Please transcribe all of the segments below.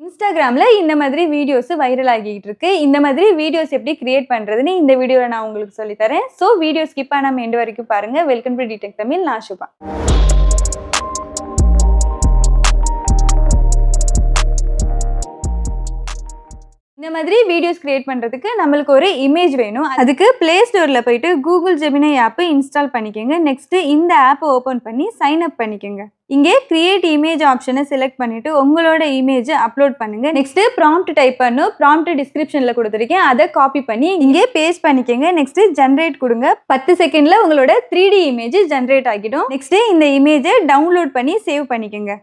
இன்ஸ்டாகிராம்ல இந்த மாதிரி வீடியோஸ் வைரல் ஆகிட்டு இருக்கு. இந்த மாதிரி வீடியோஸ் எப்படி கிரியேட் பண்றதுன்னு இந்த வீடியோல நான் உங்களுக்கு சொல்லி தரேன். சோ வீடியோ ஸ்கிப் பண்ணாம எண்ட் வரைக்கும் பாருங்க. வெல்கம் டு டிடெக் தமிழ். நான் சுபா. இந்த மாதிரி வீடியோஸ் கிரியேட் பண்றதுக்கு நம்மளுக்கு ஒரு இமேஜ் வேணும். அதுக்கு பிளே ஸ்டோர்ல போயிட்டு கூகுள் ஜெமினி ஆப் இன்ஸ்டால் பண்ணிக்கோங்க. நெக்ஸ்ட் இந்த ஆப் ஓபன் பண்ணி சைன் அப் பண்ணிக்கோங்க. இங்கே கிரியேட் இமேஜ் ஆப்ஷனை செலக்ட் பண்ணிட்டு உங்களோட இமேஜ் அப்லோட் பண்ணுங்க. நெக்ஸ்ட் ப்ராம்ப்ட் டைப் பண்ணும். ப்ராம்ப்ட் டிஸ்கிரிப்ஷன்ல கொடுத்துருக்கேன், அதை காப்பி பண்ணி இங்கே பேஸ்ட் பண்ணிக்கோங்க. நெக்ஸ்ட் ஜென்ரேட் கொடுங்க. 10 செகண்ட்ல உங்களோட 3D இமேஜ் ஜென்ரேட் ஆகிடும். நெக்ஸ்ட் இந்த இமேஜை டவுன்லோட் பண்ணி சேவ் பண்ணிக்கோங்க.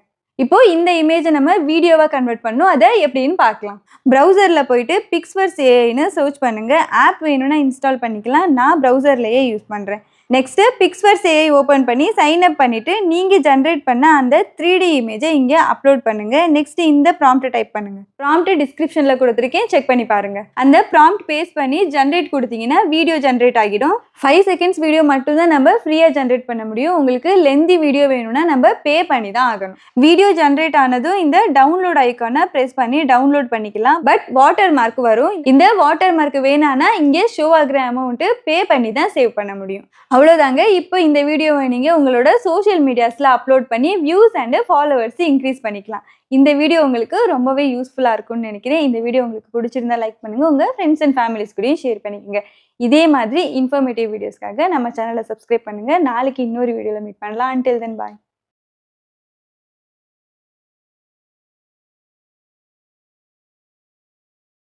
இப்போ இந்த இமேஜை நம்ம வீடியோவா கன்வெர்ட் பண்ணணும். அதை எப்படின்னு பார்க்கலாம். ப்ரௌசர்ல போயிட்டு பிக்ஸ்வர்ஸ் ஏஐன்னு சர்ச் பண்ணுங்க. ஆப் வேணும்னா இன்ஸ்டால் பண்ணிக்கலாம். நான் ப்ரௌசர்லயே யூஸ் பண்றேன். நெக்ஸ்ட் பிக்ஸ்வர்ஸ் ஏஐ ஓபன் பண்ணி சைன் அப் பண்ணிட்டு நீங்க ஜென்ரேட் பண்ண அந்த 3D இமேஜை இங்க அப்லோட் பண்ணுங்க. நெக்ஸ்ட் இந்த ப்ராம்ப்ட் டைப் பண்ணுங்க. ப்ராம்ப்ட் டிஸ்கிரிப்ஷன்ல கொடுத்துருக்கேன், செக் பண்ணி பாருங்க. அந்த ப்ராம்ப்ட் பேஸ்ட் பண்ணி ஜென்ரேட் கொடுத்தீங்கன்னா வீடியோ ஜென்ரேட் ஆகிடும். 5 செகண்ட்ஸ் வீடியோ மட்டும் தான் நம்ம ஃப்ரீயா ஜென்ரேட் பண்ண முடியும். உங்களுக்கு லென்தி வீடியோ வேணும்னா நம்ம பே பண்ணி தான் ஆகணும். வீடியோ ஜென்ரேட் ஆனதும் இந்த டவுன்லோட் ஐக்கானை பிரஸ் பண்ணி டவுன்லோட் பண்ணிக்கலாம். பட் வாட்டர் மார்க் வரும். இந்த வாட்டர் மார்க் வேணானா இங்கே ஷோ ஆகிற அமௌண்ட் பே பண்ணி தான் சேவ் பண்ண முடியும். அவ்வளோதாங்க. இப்போ இந்த வீடியோவை நீங்கள் உங்களோட சோஷியல் மீடியாஸில் அப்லோட் பண்ணி வியூஸ் அண்ட் ஃபாலோவர்ஸ் இன்க்ரீஸ் பண்ணிக்கலாம். இந்த வீடியோ உங்களுக்கு ரொம்பவே யூஸ்ஃபுல்லாக இருக்கும்னு நினைக்கிறேன். இந்த வீடியோ உங்களுக்கு பிடிச்சிருந்தா லைக் பண்ணுங்கள். உங்கள் ஃப்ரெண்ட்ஸ் அண்ட் ஃபேமிலிஸ் கூடயும் ஷேர் பண்ணிக்கோங்க. இதே மாதிரி இன்ஃபர்மேட்டிவ் வீடியோஸ்க்காக நம்ம சேனலை சப்ஸ்கிரைப் பண்ணுங்கள். நாளைக்கு இன்னொரு வீடியோவில் மீட் பண்ணலாம். அன்டில் தென் பாய்.